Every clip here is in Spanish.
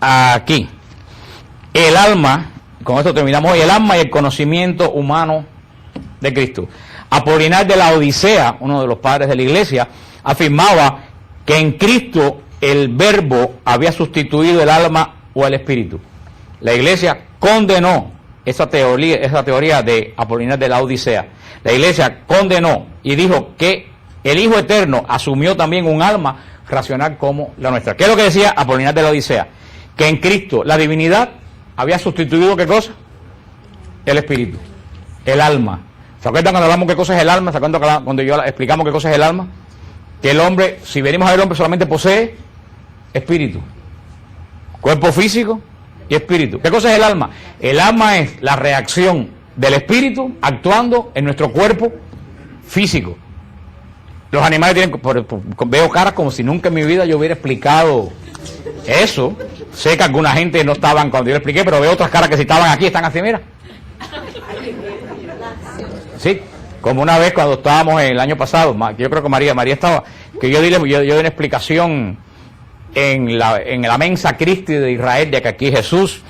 aquí. El alma, con esto terminamos hoy, el alma y el conocimiento humano de Cristo. Apolinar de la Odisea, uno de los padres de la iglesia, afirmaba que en Cristo el verbo había sustituido el alma o el espíritu. La iglesia condenó esa teoría de Apolinar de la Odisea. La iglesia condenó y dijo que el Hijo Eterno asumió también un alma racional como la nuestra. ¿Qué es lo que decía Apolinar de la Odisea? Que en Cristo la divinidad había sustituido ¿qué cosa? El espíritu, el alma. ¿Se acuerdan cuando hablamos qué cosa es el alma? ¿Se acuerdan cuando explicamos qué cosa es el alma? Que el hombre, si venimos a ver, el hombre solamente posee espíritu, cuerpo físico y espíritu. ¿Qué cosa es el alma? El alma es la reacción del espíritu actuando en nuestro cuerpo físico. Los animales tienen, veo caras como si nunca en mi vida yo hubiera explicado eso. Sé que alguna gente no estaban cuando yo le expliqué, pero veo otras caras que si estaban aquí, están así, mira. Sí, como una vez cuando estábamos el año pasado, yo creo que María estaba, que yo di una explicación en la Mensa Christi de Israel, de que aquí Jesús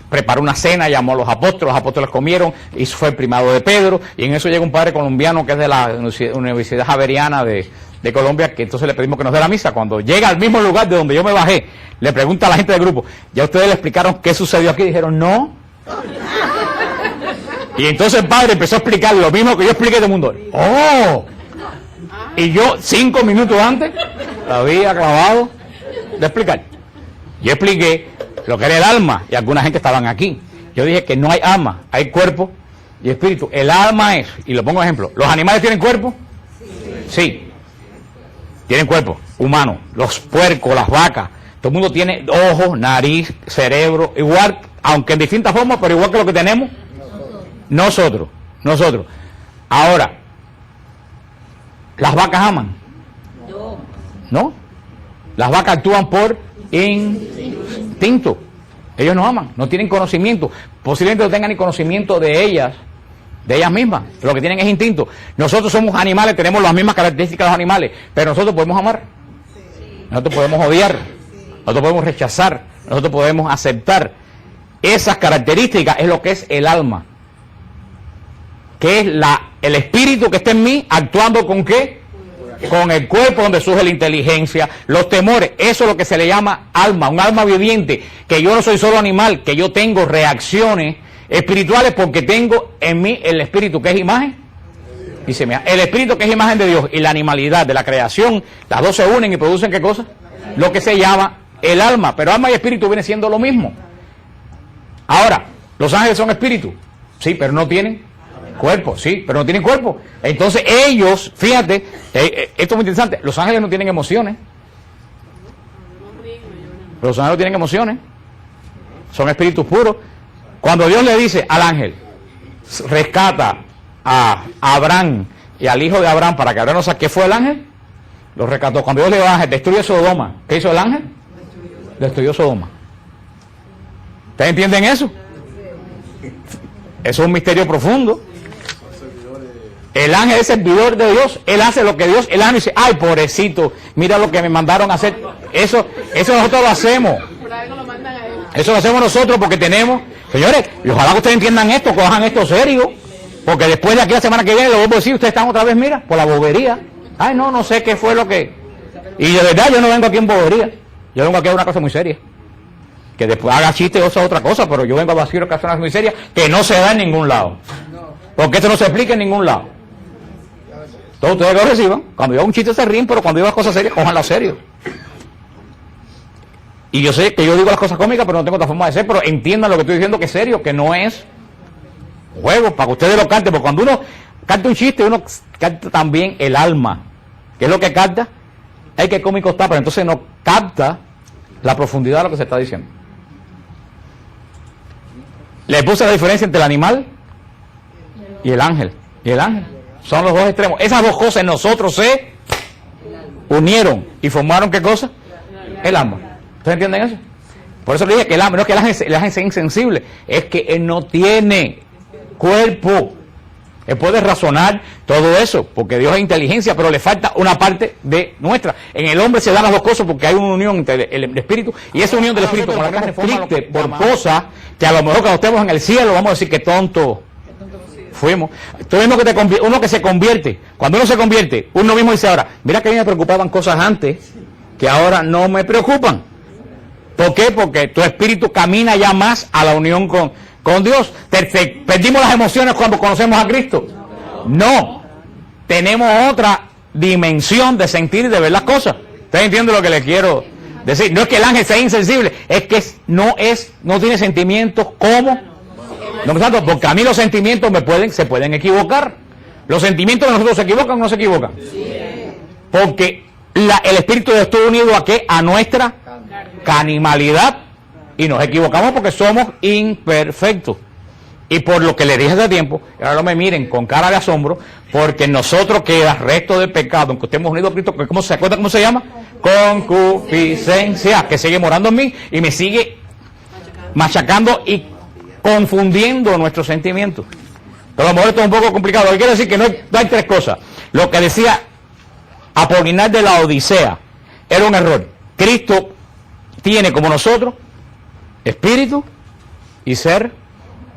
preparó una cena, llamó a los apóstoles comieron, y fue el primado de Pedro, y en eso llega un padre colombiano que es de la Universidad Javeriana de Colombia, que entonces le pedimos que nos dé la misa. Cuando llega al mismo lugar de donde yo me bajé, le pregunta a la gente del grupo, ¿ya ustedes le explicaron qué sucedió aquí? Dijeron, no. Y entonces el padre empezó a explicar lo mismo que yo expliqué a todo el mundo. ¡Oh! Y yo 5 minutos antes lo había acabado de explicar. Yo expliqué lo que era el alma, y alguna gente estaban aquí. Yo dije que no hay alma, hay cuerpo y espíritu. El alma es, y lo pongo de ejemplo, ¿los animales tienen cuerpo? Sí. Tienen cuerpo humano. Los puercos, las vacas, todo el mundo tiene ojos, nariz, cerebro, igual, aunque en distintas formas, pero igual que lo que tenemos nosotros. Ahora, ¿las vacas aman? No. Las vacas actúan por instinto. Ellos no aman, no tienen conocimiento. Posiblemente no tengan ni conocimiento de ellas mismas. Lo que tienen es instinto. Nosotros somos animales, tenemos las mismas características de los animales, pero nosotros podemos amar. Nosotros podemos odiar. Nosotros podemos rechazar. Nosotros podemos aceptar. Esas características es lo que es el alma. Que es el espíritu que está en mí actuando con ¿qué? Con el cuerpo donde surge la inteligencia, los temores. Eso es lo que se le llama alma, un alma viviente, que yo no soy solo animal, que yo tengo reacciones espirituales porque tengo en mí el espíritu que es imagen. Dice, mira, el espíritu que es imagen de Dios y la animalidad de la creación, las dos se unen y producen ¿qué cosa? Lo que se llama el alma, pero alma y espíritu viene siendo lo mismo. Ahora, los ángeles son espíritus, sí, pero no tienen cuerpo, sí, pero no tienen cuerpo. Entonces ellos, fíjate, esto es muy interesante, los ángeles no tienen emociones. Los ángeles no tienen emociones, son espíritus puros. Cuando Dios le dice al ángel, rescata a Abraham y al hijo de Abraham para que Abraham no saque, ¿qué fue el ángel? Lo rescató. Cuando Dios le dijo al ángel, destruye Sodoma, ¿qué hizo el ángel? Destruyó Sodoma. ¿Ustedes entienden eso? Eso es un misterio profundo. El ángel es servidor de Dios, él hace lo que Dios, el ángel dice, ay, pobrecito, mira lo que me mandaron a hacer. Eso nosotros lo hacemos. Eso lo hacemos nosotros porque tenemos, señores, y ojalá que ustedes entiendan esto, cojan esto serio, porque después de aquí la semana que viene, lo vuelvo a decir, ustedes están otra vez, mira, por la bobería. Ay, no sé qué fue lo que... Y de verdad yo no vengo aquí en bobería, yo vengo aquí a una cosa muy seria. Que después haga chiste o sea otra cosa, pero yo vengo a decir que es una cosa muy seria, que no se da en ningún lado. Porque esto no se explica en ningún lado. Todos ustedes lo reciban. Cuando yo hago un chiste se ríen, pero cuando digo las cosas serias, cójanlas serio. Y yo sé que yo digo las cosas cómicas, pero no tengo otra forma de ser, pero entiendan lo que estoy diciendo que es serio, que no es juego, para que ustedes lo canten, porque cuando uno canta un chiste, uno canta también el alma. ¿Qué es lo que capta? Ay, qué cómico está, pero entonces no capta la profundidad de lo que se está diciendo. Le puse la diferencia entre el animal y el ángel. Y el ángel. Son los dos extremos. Esas dos cosas en nosotros se unieron y formaron ¿qué cosa? El alma. ¿Ustedes entienden eso? Por eso le dije que el alma, no es que el ángel sea insensible, es que él no tiene cuerpo. Él puede razonar todo eso, porque Dios es inteligencia, pero le falta una parte de nuestra. En el hombre se dan las dos cosas porque hay una unión entre el espíritu, y esa unión del espíritu con la carne triste por cosas que a lo mejor cuando estemos en el cielo vamos a decir que tonto fuimos. Tú mismo uno que se convierte, cuando uno se convierte, uno mismo dice ahora, mira que a mí me preocupaban cosas antes que ahora no me preocupan. ¿Por qué? Porque tu espíritu camina ya más a la unión con Dios. ¿Perdimos las emociones cuando conocemos a Cristo? No. Tenemos otra dimensión de sentir y de ver las cosas. ¿Ustedes entienden lo que les quiero decir? No es que el ángel sea insensible, es que no tiene sentimientos como nosotros, porque a mí los sentimientos se pueden equivocar. Los sentimientos de nosotros se equivocan o no se equivocan. Porque el espíritu de Dios está unido a ¿qué? A nuestra animalidad, y nos equivocamos porque somos imperfectos. Y por lo que le dije hace tiempo, ahora no me miren con cara de asombro, porque en nosotros queda resto de pecado, aunque estemos unidos a Cristo, ¿cómo se acuerda cómo se llama? Concupiscencia, que sigue morando en mí y me sigue machacando y confundiendo nuestros sentimientos. Pero a lo mejor esto es un poco complicado. Lo que quiero decir que no hay tres cosas. Lo que decía Apolinar de la Odisea era un error. Cristo tiene como nosotros espíritu y ser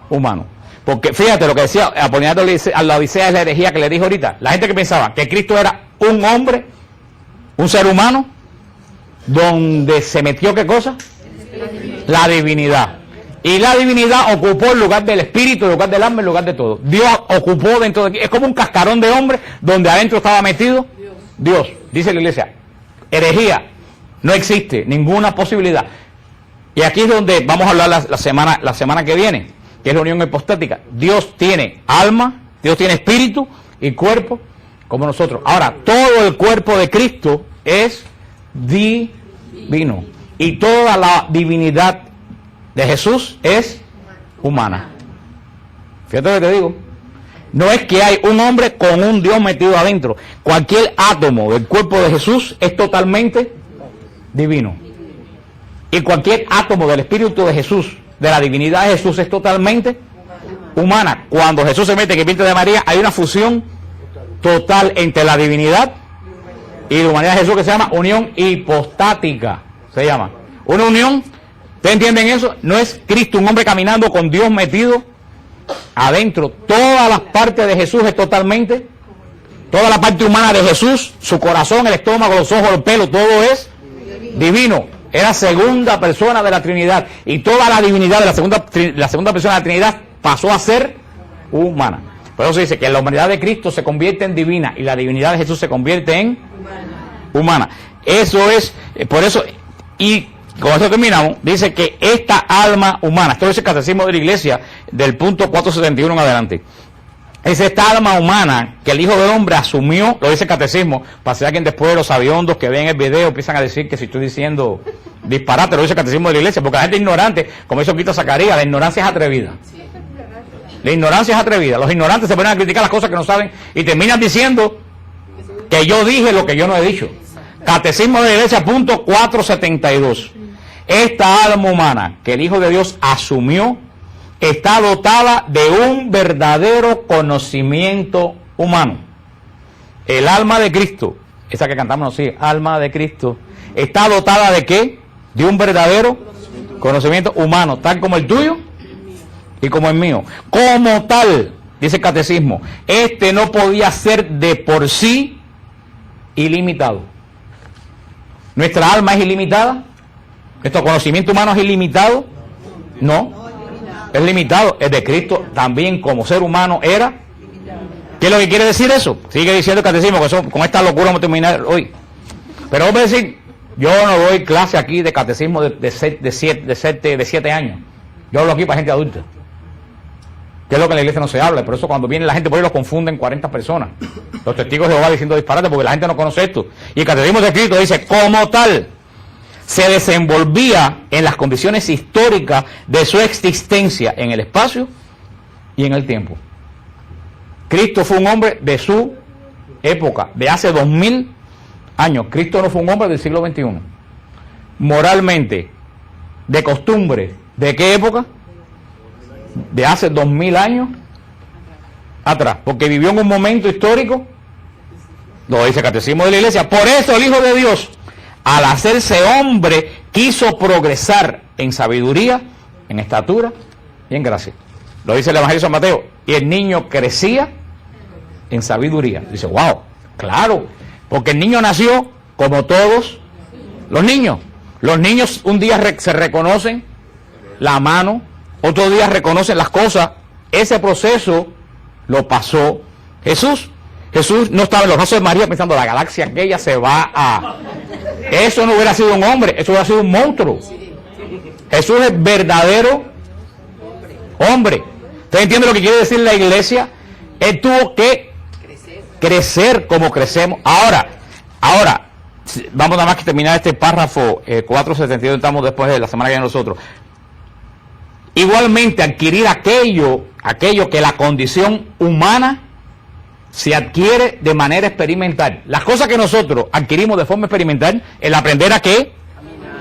humano. Porque fíjate lo que decía Apolinar de la Odisea, es la herejía que le dijo ahorita. La gente que pensaba que Cristo era un hombre, un ser humano, donde se metió ¿qué cosa? La divinidad. Y la divinidad ocupó el lugar del espíritu, el lugar del alma, el lugar de todo. Dios ocupó dentro de aquí. Es como un cascarón de hombre donde adentro estaba metido Dios. Dice la iglesia, herejía, no existe ninguna posibilidad. Y aquí es donde vamos a hablar la semana que viene, que es la unión hipostática. Dios tiene alma, Dios tiene espíritu y cuerpo como nosotros. Ahora, todo el cuerpo de Cristo es divino. Y toda la divinidad de Jesús es humana. Fíjate lo que te digo. No es que hay un hombre con un Dios metido adentro. Cualquier átomo del cuerpo de Jesús es totalmente divino. Y cualquier átomo del espíritu de Jesús, de la divinidad de Jesús, es totalmente humana. Cuando Jesús se mete en el vientre de María, hay una fusión total entre la divinidad y la humanidad de Jesús, que se llama unión hipostática. Se llama una unión. ¿Ustedes entienden eso? No es Cristo, un hombre caminando con Dios metido adentro. Todas las partes de Jesús es totalmente, toda la parte humana de Jesús, su corazón, el estómago, los ojos, el pelo, todo es divino. Era segunda persona de la Trinidad, y toda la divinidad de la segunda persona de la Trinidad pasó a ser humana. Por eso se dice que la humanidad de Cristo se convierte en divina y la divinidad de Jesús se convierte en humana. Eso es, por eso, y con esto terminamos. Dice que esta alma humana, esto es el catecismo de la iglesia del punto 471 en adelante, es esta alma humana que el Hijo del Hombre asumió, lo dice el catecismo, para ser alguien después de los sabiondos que ven el video empiezan a decir que si estoy diciendo disparate, lo dice el catecismo de la iglesia, porque la gente ignorante, como eso quita Zacarías, la ignorancia es atrevida. La ignorancia es atrevida. Los ignorantes se ponen a criticar las cosas que no saben y terminan diciendo que yo dije lo que yo no he dicho. Catecismo de la iglesia, punto 472. Esta alma humana que el Hijo de Dios asumió está dotada de un verdadero conocimiento humano. El alma de Cristo, esa que cantamos así, alma de Cristo, está dotada de ¿qué? De un verdadero conocimiento humano, tal como el tuyo y como el mío. Como tal, dice el catecismo, este no podía ser de por sí ilimitado. Nuestra alma es ilimitada. ¿Nuestro conocimiento humano es ilimitado? No, es limitado. El de Cristo también como ser humano era. ¿Qué es lo que quiere decir eso? Sigue diciendo el catecismo, que eso, con esta locura vamos a terminar hoy. Pero vamos a decir, yo no doy clase aquí de catecismo de 7 años. Yo hablo aquí para gente adulta. Que es lo que en la iglesia no se habla. Por eso cuando viene la gente por ahí los confunden 40 personas. Los testigos de Jehová diciendo disparate porque la gente no conoce esto. Y el catecismo de Cristo dice, como tal, se desenvolvía en las condiciones históricas de su existencia en el espacio y en el tiempo. Cristo fue un hombre de su época, de hace 2000 años. Cristo no fue un hombre del siglo XXI. Moralmente, de costumbre, ¿de qué época? De hace 2000 años atrás, porque vivió en un momento histórico, lo dice el Catecismo de la Iglesia. Por eso el Hijo de Dios, al hacerse hombre, quiso progresar en sabiduría, en estatura y en gracia. Lo dice el Evangelio de San Mateo. Y el niño crecía en sabiduría. Dice, wow, claro, porque el niño nació como todos los niños. Los niños un día se reconocen la mano, otro día reconocen las cosas. Ese proceso lo pasó Jesús. Jesús no estaba en los brazos de María pensando, la galaxia aquella se va a... Eso no hubiera sido un hombre, eso hubiera sido un monstruo. Jesús es verdadero hombre. ¿Usted entiende lo que quiere decir la iglesia? Él tuvo que crecer como crecemos. Ahora, vamos nada más que terminar este párrafo 472, estamos después de la semana que viene nosotros. Igualmente adquirir aquello que la condición humana se adquiere de manera experimental. Las cosas que nosotros adquirimos de forma experimental, el aprender a qué,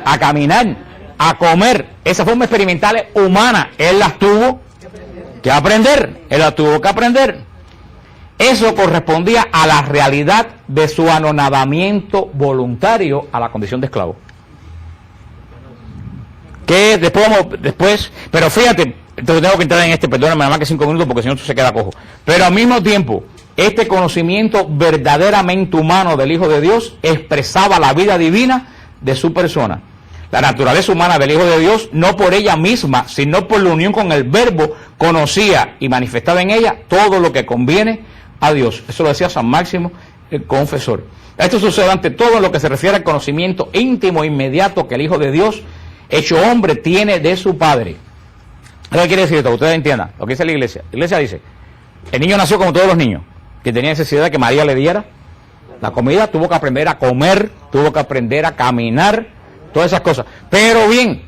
a caminar, a comer, esa forma experimental es humana. Él las tuvo que aprender, Eso correspondía a la realidad de su anonadamiento voluntario a la condición de esclavo. Que después, pero fíjate, entonces tengo que entrar en perdóname nada más que 5 minutos porque si no se queda cojo. Pero al mismo tiempo, este conocimiento verdaderamente humano del Hijo de Dios expresaba la vida divina de su persona. La naturaleza humana del Hijo de Dios, no por ella misma, sino por la unión con el Verbo, conocía y manifestaba en ella todo lo que conviene a Dios. Eso lo decía San Máximo, el confesor. Esto sucede ante todo en lo que se refiere al conocimiento íntimo e inmediato que el Hijo de Dios, hecho hombre, tiene de su Padre. ¿Qué quiere decir esto? Ustedes entiendan lo que dice la iglesia. La iglesia dice, el niño nació como todos los niños, que tenía necesidad de que María le diera la comida, tuvo que aprender a comer, tuvo que aprender a caminar, todas esas cosas. Pero bien,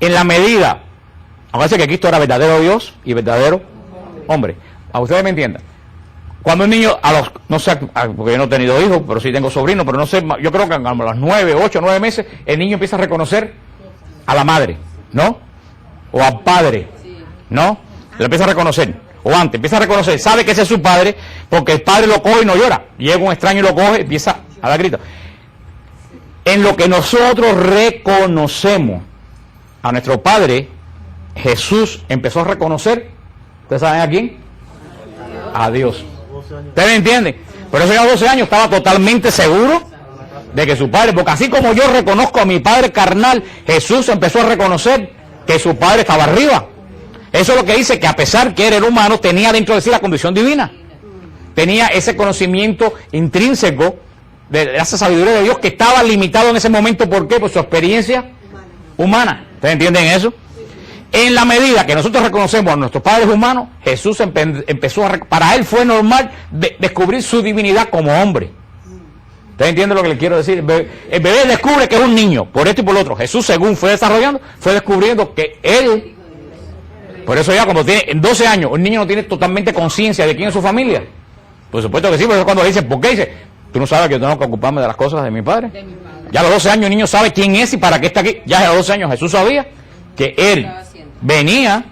en la medida, acuérdense que Cristo era verdadero Dios y verdadero hombre. A ustedes me entiendan. Cuando un niño, no sé, porque yo no he tenido hijos, pero sí tengo sobrinos, pero no sé, yo creo que a los 9, 8, 9 meses, el niño empieza a reconocer a la madre, ¿no? O al padre, ¿no? Lo empieza a reconocer. O antes, empieza a reconocer, sabe que ese es su padre, porque el padre lo coge y no llora. Llega un extraño y lo coge, empieza a dar gritos. En lo que nosotros reconocemos a nuestro Padre, Jesús empezó a reconocer, ¿ustedes saben a quién? A Dios. ¿Ustedes entienden? Por eso ya a 12 años estaba totalmente seguro de que su Padre, porque así como yo reconozco a mi Padre carnal, Jesús empezó a reconocer que su Padre estaba arriba. Eso es lo que dice que a pesar que era humano, tenía dentro de sí la condición divina. Tenía ese conocimiento intrínseco de esa sabiduría de Dios que estaba limitado en ese momento. ¿Por qué? Por su experiencia humana. ¿Ustedes entienden eso? En la medida que nosotros reconocemos a nuestros padres humanos, Jesús empezó para él fue normal descubrir su divinidad como hombre. ¿Ustedes entienden lo que le quiero decir? El bebé descubre que es un niño, por esto y por lo otro. Jesús, según fue desarrollando, fue descubriendo que él, por eso ya cuando tiene en 12 años, un niño no tiene totalmente conciencia de quién es su familia. Por supuesto que sí, por eso cuando le dicen, ¿por qué? Dice, tú no sabes que yo tengo que ocuparme de las cosas de mi padre. Ya a los 12 años el niño sabe quién es y para qué está aquí. Ya a los 12 años Jesús sabía que él venía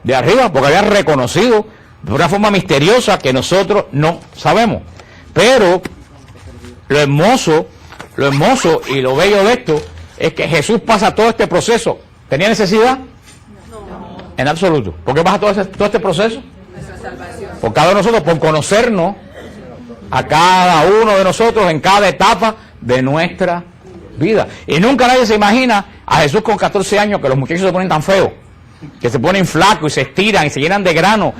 de arriba porque había reconocido de una forma misteriosa que nosotros no sabemos. Pero lo hermoso y lo bello de esto es que Jesús pasa todo este proceso. ¿Tenía necesidad? No. En absoluto. ¿Por qué pasa todo este proceso? Por cada uno de nosotros, por conocernos a cada uno de nosotros en cada etapa de nuestra vida. Y nunca nadie se imagina a Jesús con 14 años que los muchachos se ponen tan feos, que se ponen flacos y se estiran y se llenan de grano.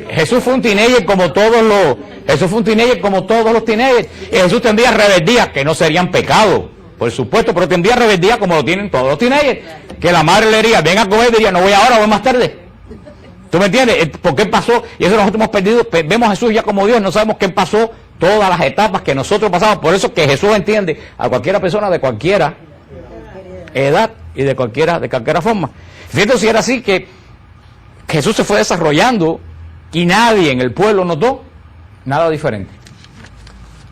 Jesús fue un teenager como todos los teenagers. Y Jesús tendría rebeldía, que no serían pecados, por supuesto, pero tendría rebeldía como lo tienen todos los teenagers. Que la madre le diría, ven a comer, diría, no voy ahora, voy más tarde. ¿Tú me entiendes? ¿Por qué pasó? Y eso nosotros hemos perdido. Vemos a Jesús ya como Dios, no sabemos qué pasó, todas las etapas que nosotros pasamos. Por eso que Jesús entiende a cualquiera persona de cualquiera edad y de cualquiera forma. Fíjate si era así que Jesús se fue desarrollando y nadie en el pueblo notó nada diferente.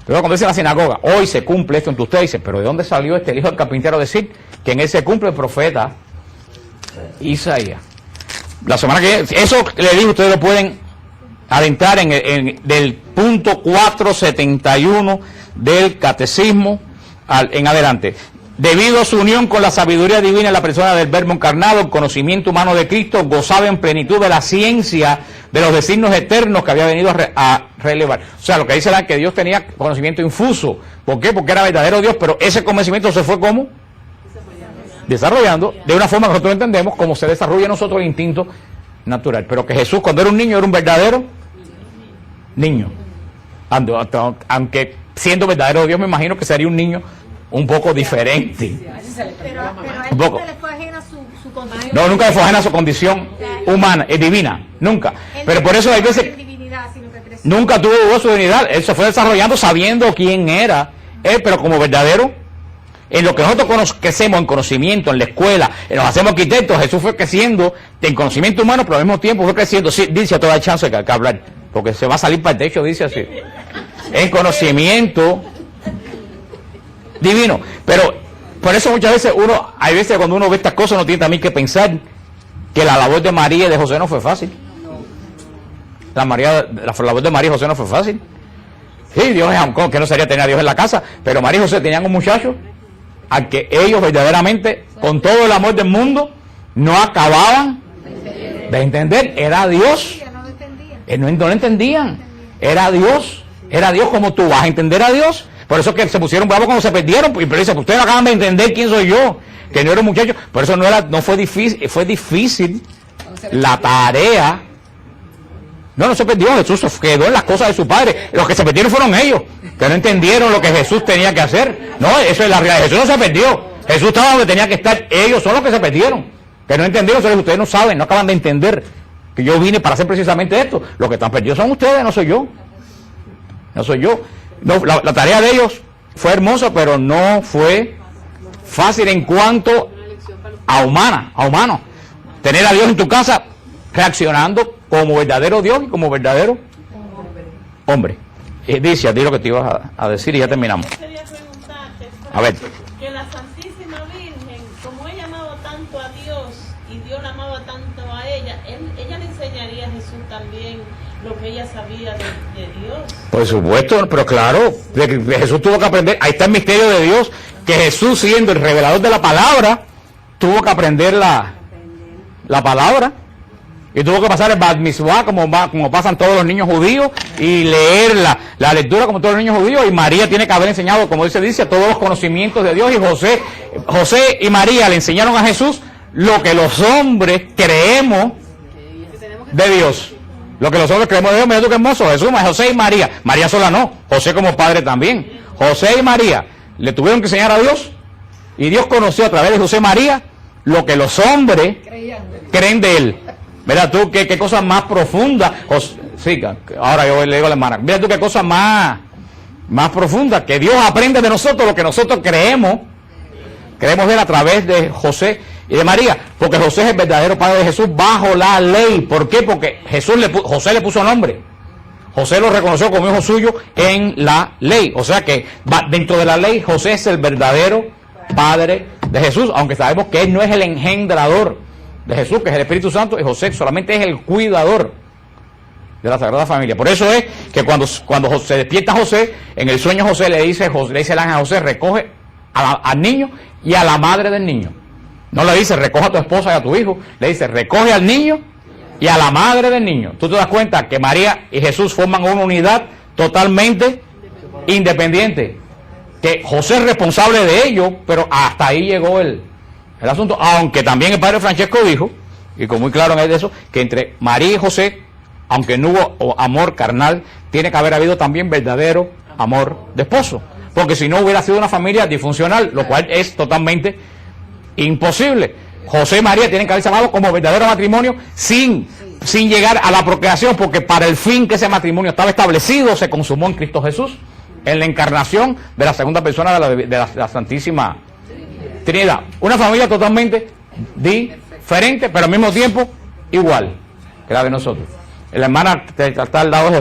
Pero cuando dice en la sinagoga, hoy se cumple esto entre ustedes, dice, pero ¿de dónde salió el hijo del carpintero a decir que en él se cumple el profeta Isaías? La semana que eso le digo, ustedes lo pueden adentrar del punto 471 del catecismo en adelante. Debido a su unión con la sabiduría divina en la persona del Verbo encarnado, el conocimiento humano de Cristo gozaba en plenitud de la ciencia de los designios eternos que había venido a relevar. O sea, lo que dice es que Dios tenía conocimiento infuso. ¿Por qué? Porque era verdadero Dios, pero ese conocimiento se fue ¿cómo? Desarrollando de una forma que nosotros entendemos, como se desarrolla en nosotros el instinto natural. Pero que Jesús, cuando era un niño, era un verdadero niño. Aunque siendo verdadero Dios, me imagino que sería un niño un poco diferente. Pero a él Un poco. nunca le fue ajena su condición. No, nunca le fue ajena su condición humana, es divina, nunca. Pero por eso hay veces nunca tuvo su divinidad, él se fue desarrollando sabiendo quién era él, pero como verdadero, en lo que nosotros crecemos en conocimiento, en la escuela, nos hacemos arquitectos, Jesús fue creciendo en conocimiento humano, pero al mismo tiempo fue creciendo, sí, dice a toda chance que hablar, porque se va a salir para el techo, dice así, en conocimiento divino. Pero por eso muchas veces hay veces cuando uno ve estas cosas, uno tiene también que pensar que la labor de María y de José no fue fácil. La labor de María y José no fue fácil. Sí, Dios es que no sería tener a Dios en la casa, pero María y José tenían un muchacho al que ellos verdaderamente, con todo el amor del mundo, no acababan de entender. Era Dios. No lo entendían. Era Dios como tú vas a entender a Dios. Por eso que se pusieron bravos cuando se perdieron, pero dice, ustedes acaban de entender quién soy yo, que no era un muchacho. Por eso no fue difícil la tarea. No se perdió, Jesús se quedó en las cosas de su Padre. Los que se perdieron fueron ellos, que no entendieron lo que Jesús tenía que hacer. No, eso es la realidad. Jesús no se perdió. Jesús estaba donde tenía que estar. Ellos son los que se perdieron, que no entendieron. Ustedes no saben, no acaban de entender que yo vine para hacer precisamente esto. Los que están perdidos son ustedes, no soy yo. No soy yo. No, la tarea de ellos fue hermosa, pero no fue fácil en cuanto a humano. Tener a Dios en tu casa reaccionando como verdadero Dios y como verdadero hombre. Dice, di lo que te ibas a decir y ya terminamos. Quería preguntarte, A ver. que la Santísima Virgen, como ella amaba tanto a Dios y Dios la amaba tanto a ella, ella le enseñaría a Jesús también lo que ella sabía de Dios. Por supuesto, pero claro, Jesús tuvo que aprender. Ahí está el misterio de Dios, que Jesús, siendo el revelador de la palabra, tuvo que aprender la palabra. Y tuvo que pasar el Bat Mitzvah como pasan todos los niños judíos y leer la lectura como todos los niños judíos. Y María tiene que haber enseñado, como dice, todos los conocimientos de Dios. Y José y María le enseñaron a Jesús lo que los hombres creemos de Dios. Lo que los hombres creemos de Dios. Mira tú qué hermoso, Jesús, José y María. María sola no, José como padre también. José y María le tuvieron que enseñar a Dios. Y Dios conoció a través de José y María lo que los hombres creen de él. Mira tú qué cosa más profunda. Sí, ahora yo le digo a la hermana, mira tú qué cosa más profunda, que Dios aprende de nosotros lo que nosotros creemos de él a través de José y de María, porque José es el verdadero padre de Jesús bajo la ley. ¿Por qué? Porque José le puso nombre. José lo reconoció como hijo suyo en la ley. O sea que dentro de la ley José es el verdadero padre de Jesús, aunque sabemos que él no es el engendrador de Jesús, que es el Espíritu Santo, y José solamente es el cuidador de la Sagrada Familia. Por eso es que cuando se despierta José, en el sueño José le dice el ángel a José, recoge al niño y a la madre del niño. No le dice, recoge a tu esposa y a tu hijo, le dice, recoge al niño y a la madre del niño. Tú te das cuenta que María y Jesús forman una unidad totalmente independiente, que José es responsable de ello, pero hasta ahí llegó el asunto, aunque también el padre Francesco dijo, y con muy claro en él de eso, que entre María y José, aunque no hubo amor carnal, tiene que haber habido también verdadero amor de esposo, porque si no hubiera sido una familia disfuncional, lo cual es totalmente imposible. José y María tienen que haberse amado como verdadero matrimonio sin llegar a la procreación, porque para el fin que ese matrimonio estaba establecido se consumó en Cristo Jesús, en la encarnación de la segunda persona de la Santísima Trinidad. Una familia totalmente diferente, pero al mismo tiempo igual que la de nosotros. La hermana está al lado de